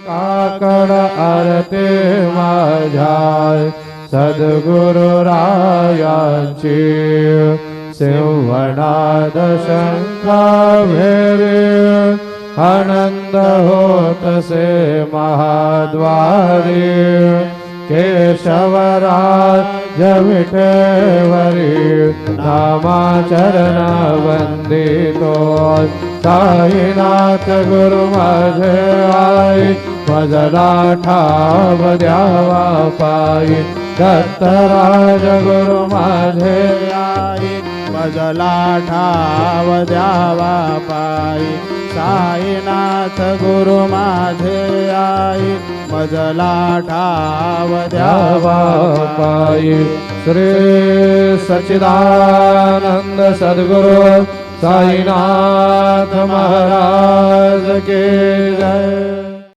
काकड आरती माझ्या सद्गुरुरायांची सिंहनाद शंका भेरे आनंद होतसे महाद्वारी केशवराज विठेवरी नामाचरण वंदितो साईनाथ गुरु माझे आई मजला ठाव द्यावा पायी दत्तराज गुरु माझे आई मजला ठाव द्यावा पायी साईनाथ गुरु माझे आई मजला ठाव द्यावा पायी श्री सच्चिदानंद सद्गुरु साईनाथ महाराज के जय।